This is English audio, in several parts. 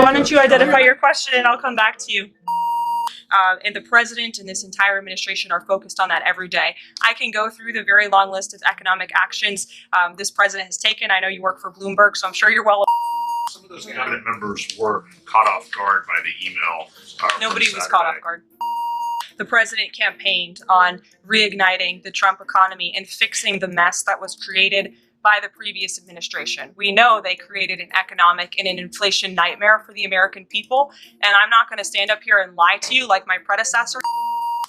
why don't you identify your question and I'll come back to you. And the president and this entire administration are focused on that every day. I can go through the very long list of economic actions this president has taken. I know you work for Bloomberg, so I'm sure you're well. Some of those cabinet members were caught off guard by the email. Nobody was caught off guard. The president campaigned on reigniting the Trump economy and fixing the mess that was created by the previous administration. We know they created an economic and an inflation nightmare for the American people, and I'm not going to stand up here and lie to you like my predecessor.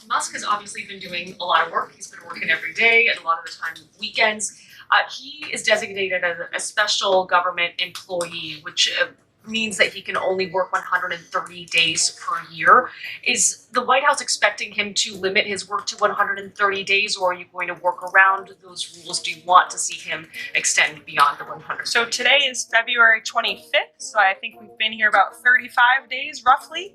Musk has obviously been doing a lot of work. He's been working every day and a lot of the time weekends. He is designated as a special government employee, which means that he can only work 130 days per year. Is the White House expecting him to limit his work to 130 days, or are you going to work around those rules? Do you want to see him extend beyond the 100? So today is February 25th, so I think we've been here about 35 days roughly.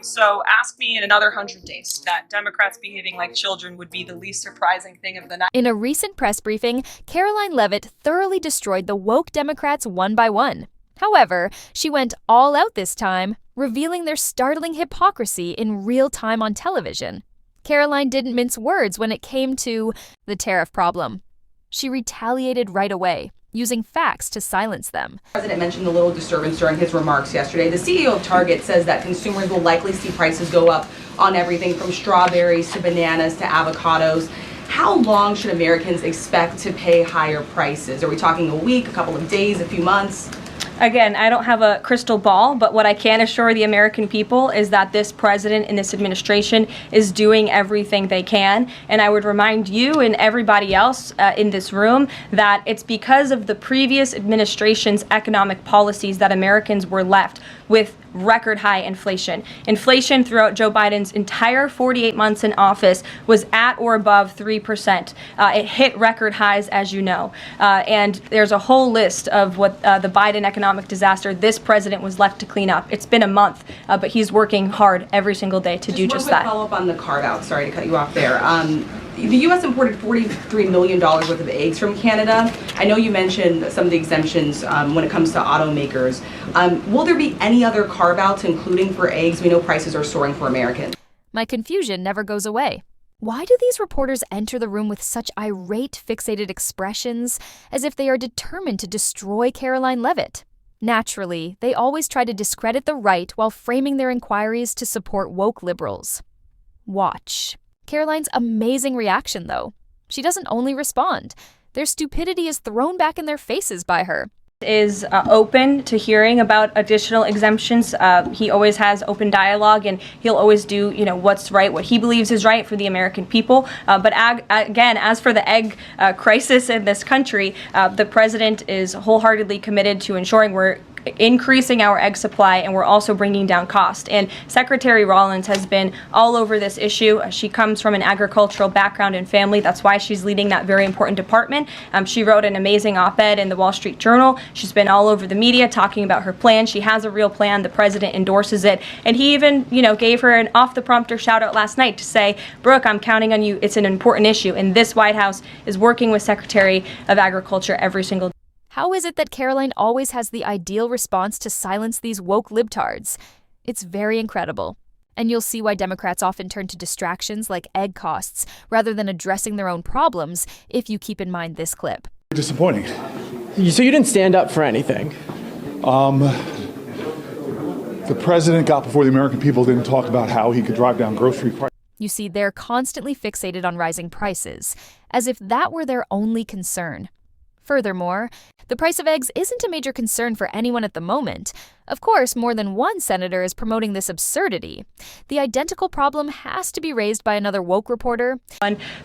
So ask me in another 100 days. That Democrats behaving like children would be the least surprising thing of the night. In a recent press briefing, Karoline Leavitt thoroughly destroyed the woke Democrats one by one. However, she went all out this time, revealing their startling hypocrisy in real time on television. Karoline didn't mince words when it came to the tariff problem. She retaliated right away, using facts to silence them. The president mentioned a little disturbance during his remarks yesterday. The CEO of Target says that consumers will likely see prices go up on everything from strawberries to bananas to avocados. How long should Americans expect to pay higher prices? Are we talking a week, a couple of days, a few months? Again, I don't have a crystal ball, but what I can assure the American people is that this president and this administration is doing everything they can. And I would remind you and everybody else in this room that it's because of the previous administration's economic policies that Americans were left with record high inflation. Inflation throughout Joe Biden's entire 48 months in office was at or above 3%. It hit record highs, as you know. And there's a whole list of what the Biden economic disaster this president was left to clean up. It's been a month, but he's working hard every single day to do just that. Follow up on the carve out. Sorry to cut you off there. The U.S. imported $43 million worth of eggs from Canada. I know you mentioned some of the exemptions when it comes to automakers. Will there be any other carve-outs, including for eggs? We know prices are soaring for Americans. My confusion never goes away. Why do these reporters enter the room with such irate, fixated expressions, as if they are determined to destroy Karoline Leavitt? Naturally, they always try to discredit the right while framing their inquiries to support woke liberals. Watch. Karoline's amazing reaction, though. She doesn't only respond. Their stupidity is thrown back in their faces by her. Is open to hearing about additional exemptions. He always has open dialogue, and he'll always do, what's right, what he believes is right for the American people. But again, as for the egg crisis in this country, the president is wholeheartedly committed to ensuring we're increasing our egg supply, and we're also bringing down cost. And Secretary Rollins has been all over this issue. She comes from an agricultural background and family. That's why she's leading that very important department. She wrote an amazing op-ed in the Wall Street Journal. She's been all over the media talking about her plan. She has a real plan. The president endorses it. And he even, gave her an off-the-prompter shout-out last night to say, Brooke, I'm counting on you. It's an important issue. And this White House is working with Secretary of Agriculture every single day. How is it that Karoline always has the ideal response to silence these woke libtards? It's very incredible. And you'll see why Democrats often turn to distractions like egg costs rather than addressing their own problems if you keep in mind this clip. Disappointing. So you didn't stand up for anything? The president got before the American people, didn't talk about how he could drive down grocery prices. You see, they're constantly fixated on rising prices, as if that were their only concern. Furthermore, the price of eggs isn't a major concern for anyone at the moment. Of course, more than one senator is promoting this absurdity. The identical problem has to be raised by another woke reporter.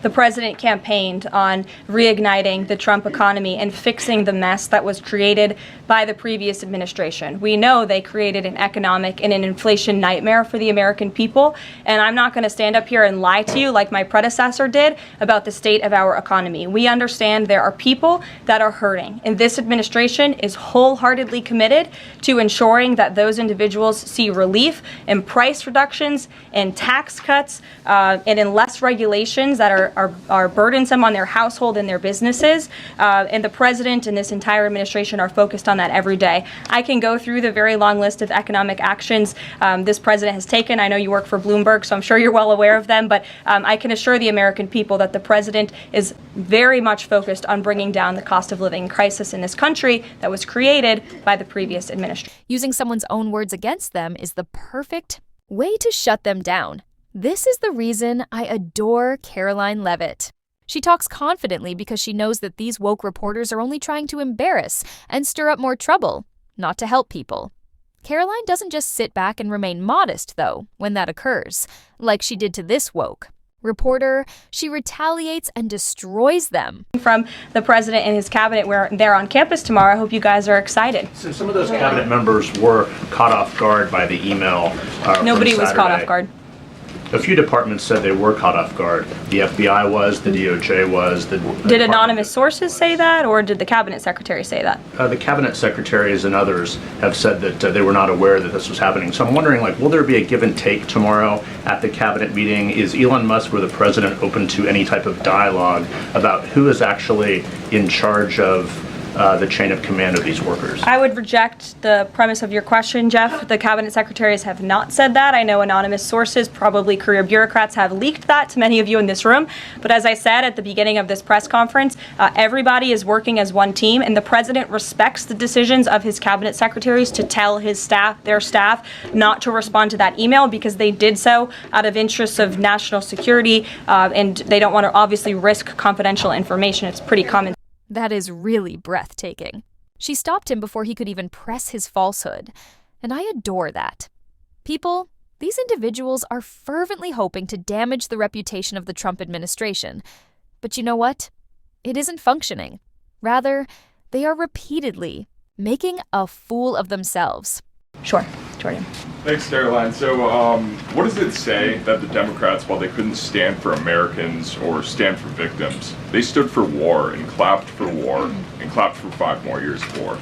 The president campaigned on reigniting the Trump economy and fixing the mess that was created by the previous administration. We know they created an economic and an inflation nightmare for the American people, and I'm not going to stand up here and lie to you like my predecessor did about the state of our economy. We understand there are people that are hurting, and this administration is wholeheartedly committed to ensure ensuring that those individuals see relief in price reductions, in tax cuts, and in less regulations that are burdensome on their household and their businesses. And the president and this entire administration are focused on that every day. I can go through the very long list of economic actions this president has taken. I know you work for Bloomberg, so I'm sure you're well aware of them, but I can assure the American people that the president is very much focused on bringing down the cost of living crisis in this country that was created by the previous administration. Using someone's own words against them is the perfect way to shut them down. This is the reason I adore Karoline Leavitt. She talks confidently because she knows that these woke reporters are only trying to embarrass and stir up more trouble, not to help people. Karoline doesn't just sit back and remain modest, though, when that occurs, like she did to this woke reporter. She retaliates and destroys them. From the president and his cabinet, where they're on campus tomorrow. I hope you guys are excited. So some of those cabinet members were caught off guard by the email. Nobody was caught off guard. A few departments said they were caught off guard. The FBI was, the DOJ was. Did anonymous sources say that, or did the cabinet secretary say that? The cabinet secretaries and others have said that they were not aware that this was happening. So I'm wondering, will there be a give and take tomorrow at the cabinet meeting? Is Elon Musk or the president open to any type of dialogue about who is actually in charge of the chain of command of these workers? I would reject the premise of your question, Jeff. The cabinet secretaries have not said that. I know anonymous sources, probably career bureaucrats, have leaked that to many of you in this room. But as I said at the beginning of this press conference, everybody is working as one team, and the president respects the decisions of his cabinet secretaries to tell his staff, their staff, not to respond to that email because they did so out of interests of national security, and they don't want to obviously risk confidential information. It's pretty common. That is really breathtaking. She stopped him before he could even press his falsehood, and I adore that. People, these individuals are fervently hoping to damage the reputation of the Trump administration. But you know what? It isn't functioning. Rather, they are repeatedly making a fool of themselves. Sure, Jordan. Thanks, Caroline. So, what does it say that the Democrats, while they couldn't stand for Americans or stand for victims, they stood for war and clapped for war and clapped for 5 more years of war?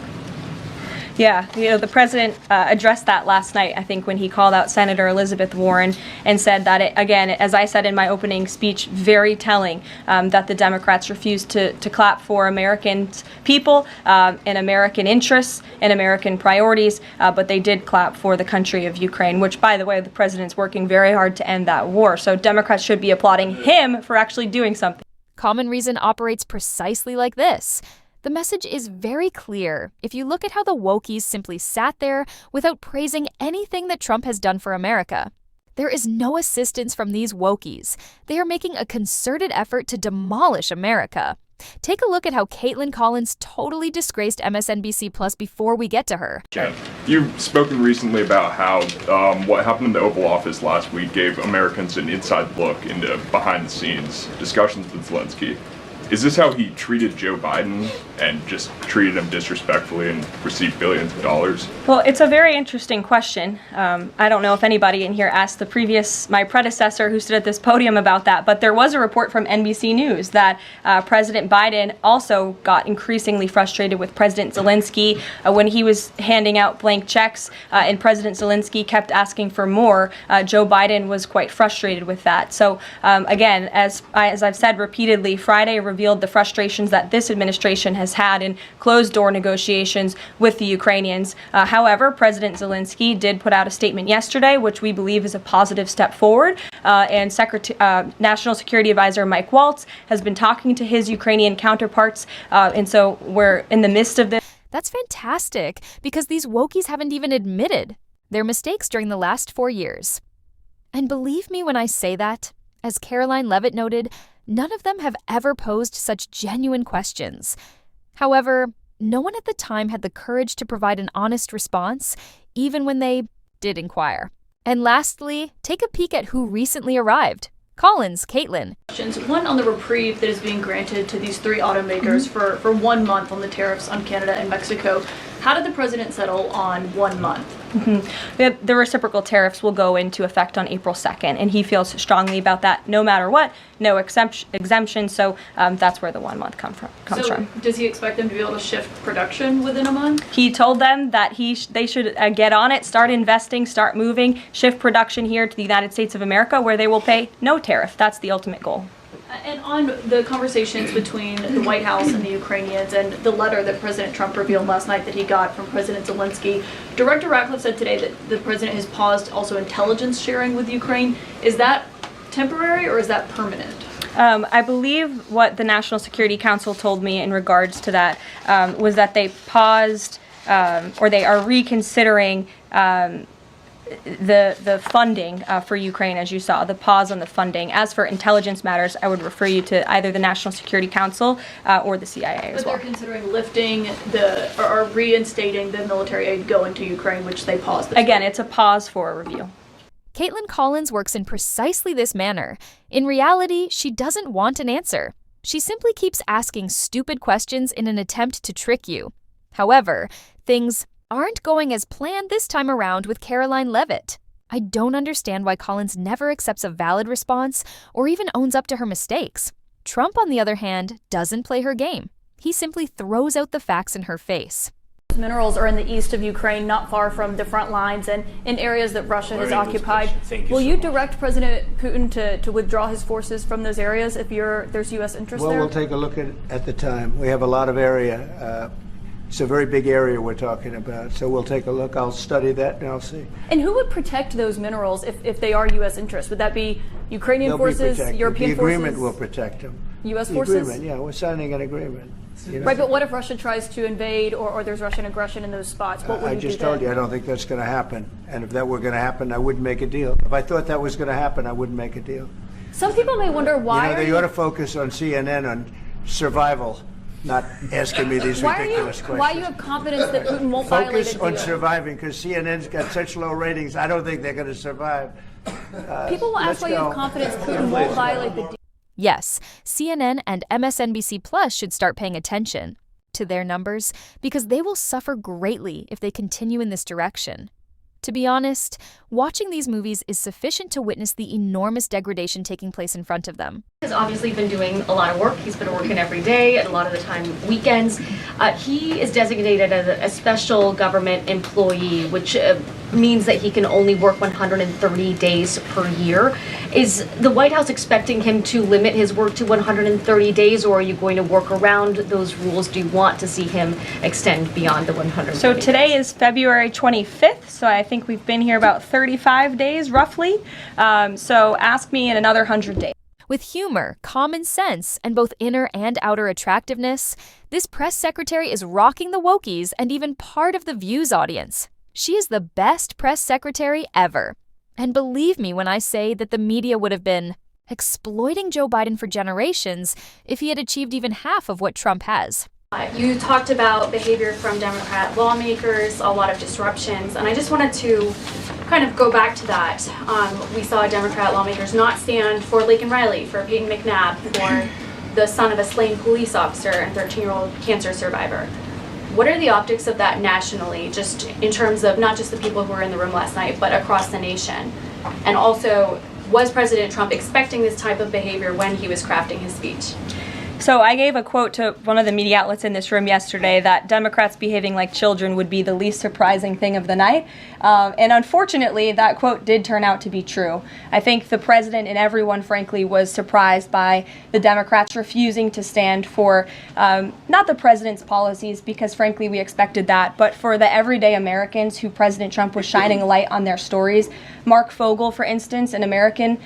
Yeah, the president addressed that last night, I think, when he called out Senator Elizabeth Warren and said that, again, as I said in my opening speech, very telling that the Democrats refused to clap for American people and American interests and American priorities, but they did clap for the country of Ukraine, which, by the way, the president's working very hard to end that war. So Democrats should be applauding him for actually doing something. Common Reason operates precisely like this. The message is very clear if you look at how the wokies simply sat there without praising anything that Trump has done for America. There is no assistance from these wokies. They are making a concerted effort to demolish America. Take a look at how Caitlin Collins totally disgraced MSNBC Plus before we get to her. You've spoken recently about how what happened in the Oval Office last week gave Americans an inside look into behind-the-scenes discussions with Zelensky. Is this how he treated Joe Biden and just treated him disrespectfully and received billions of dollars? Well, it's a very interesting question. I don't know if anybody in here asked my predecessor who stood at this podium about that, but there was a report from NBC News that President Biden also got increasingly frustrated with President Zelensky when he was handing out blank checks and President Zelensky kept asking for more. Joe Biden was quite frustrated with that. So again, as I've said repeatedly, Friday revealed the frustrations that this administration has had in closed-door negotiations with the Ukrainians. However, President Zelensky did put out a statement yesterday, which we believe is a positive step forward, and National Security Advisor Mike Waltz has been talking to his Ukrainian counterparts, and so we're in the midst of this. That's fantastic, because these wokies haven't even admitted their mistakes during the last 4 years. And believe me when I say that, as Karoline Leavitt noted, none of them have ever posed such genuine questions. However, no one at the time had the courage to provide an honest response, even when they did inquire. And lastly, take a peek at who recently arrived. Collins, Caitlin. One on the reprieve that is being granted to these 3 automakers for 1 month on the tariffs on Canada and Mexico. How did the president settle on 1 month? The reciprocal tariffs will go into effect on April 2nd, and he feels strongly about that no matter what, no exemption, so that's where the 1 month comes from. Does he expect them to be able to shift production within a month? He told them that they should get on it, start investing, start moving, shift production here to the United States of America, where they will pay no tariff. That's the ultimate goal. And on the conversations between the White House and the Ukrainians and the letter that President Trump revealed last night that he got from President Zelensky, Director Ratcliffe said today that the president has paused also intelligence sharing with Ukraine. Is that temporary or is that permanent? I believe what the National Security Council told me in regards to that was that they paused or they are reconsidering the funding for Ukraine, as you saw, the pause on the funding. As for intelligence matters, I would refer you to either the National Security Council or the CIA as well. But they're considering lifting or reinstating the military aid going to Ukraine, which they paused. Again, it's a pause for a review. Caitlin Collins works in precisely this manner. In reality, she doesn't want an answer. She simply keeps asking stupid questions in an attempt to trick you. However, things aren't going as planned this time around with Karoline Leavitt. I don't understand why Collins never accepts a valid response or even owns up to her mistakes. Trump, on the other hand, doesn't play her game. He simply throws out the facts in her face. Minerals are in the east of Ukraine, not far from the front lines and in areas that Russia has occupied. Will you direct President Putin to withdraw his forces from those areas if there's U.S. interest there? Well, we'll take a look at the time. We have a lot of area. It's a very big area we're talking about, so we'll take a look. I'll study that and I'll see. And who would protect those minerals if they are U.S. interests? Would that be Ukrainian forces, European forces? The agreement will protect them. U.S. forces? The agreement, yeah, we're signing an agreement. You know? Right, but what if Russia tries to invade or there's Russian aggression in those spots? What would you do? I just told you I don't think that's going to happen. And if that were going to happen, I wouldn't make a deal. If I thought that was going to happen, I wouldn't make a deal. Some people may wonder why. You know, they ought to focus on CNN on survival, not asking me these ridiculous questions. Why you have confidence that Putin won't violate the deal? Focus on surviving, because CNN's got such low ratings. I don't think they're going to survive. People will ask why you have confidence Putin won't violate the deal. Yes, CNN and MSNBC Plus should start paying attention to their numbers because they will suffer greatly if they continue in this direction. To be honest, watching these movies is sufficient to witness the enormous degradation taking place in front of them. He's obviously been doing a lot of work. He's been working every day and a lot of the time weekends. He is designated as a special government employee, which means that he can only work 130 days per year. Is the White House expecting him to limit his work to 130 days, or are you going to work around those rules? Do you want to see him extend beyond the 130 So today is February 25th, so I think we've been here about 35 days roughly. So ask me in another 100 days. With humor, common sense, and both inner and outer attractiveness, this press secretary is rocking the wokies and even part of the Views audience. She is the best press secretary ever. And believe me when I say that the media would have been exploiting Joe Biden for generations if he had achieved even half of what Trump has. You talked about behavior from Democrat lawmakers, a lot of disruptions, and I just wanted to kind of go back to that. We saw Democrat lawmakers not stand for Laken Riley, for Peyton McNabb, for the son of a slain police officer and 13-year-old cancer survivor. What are the optics of that nationally, just in terms of not just the people who were in the room last night, but across the nation? And also, was President Trump expecting this type of behavior when he was crafting his speech? So I gave a quote to one of the media outlets in this room yesterday that Democrats behaving like children would be the least surprising thing of the night. And unfortunately, that quote did turn out to be true. I think the president and everyone, frankly, was surprised by the Democrats refusing to stand for not the president's policies, because frankly, we expected that, but for the everyday Americans who President Trump was shining a light on their stories. Mark Fogel, for instance, an American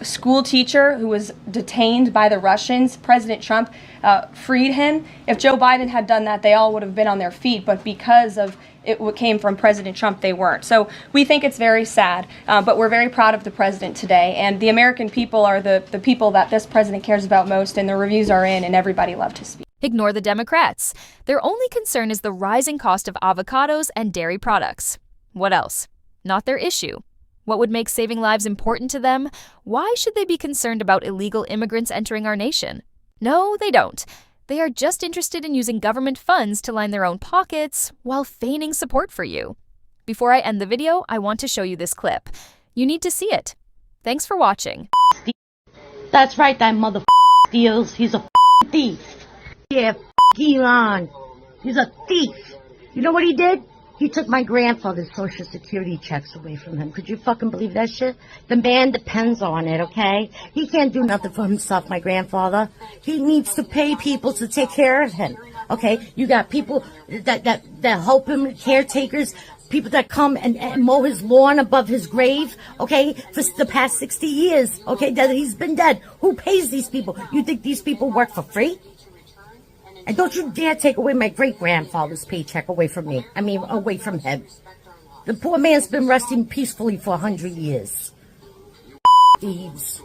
school teacher who was detained by the Russians. President Trump freed him. If Joe Biden had done that, they all would have been on their feet, but because of it came from President Trump, they weren't. So we think it's very sad, but we're very proud of the president today, and the American people are the people that this president cares about most, and the reviews are in, and everybody loved his speech. Ignore the Democrats. Their only concern is the rising cost of avocados and dairy products. What else? Not their issue. What would make saving lives important to them? Why should they be concerned about illegal immigrants entering our nation? No, they don't. They are just interested in using government funds to line their own pockets while feigning support for you. Before I end the video, I want to show you this clip. You need to see it. Thanks for watching. That's right, that mother steals. He's a thief. Yeah, Elon. He's a thief. You know what he did? He took my grandfather's Social Security checks away from him. Could you fucking believe that shit? The man depends on it, okay? He can't do nothing for himself, my grandfather. He needs to pay people to take care of him, okay? You got people that help him, caretakers, people that come and mow his lawn above his grave, okay, for the past 60 years, okay, that he's been dead. Who pays these people? You think these people work for free? And don't you dare take away my great-grandfather's paycheck away from me. I mean, away from him. The poor man's been resting peacefully for 100 years. Thieves.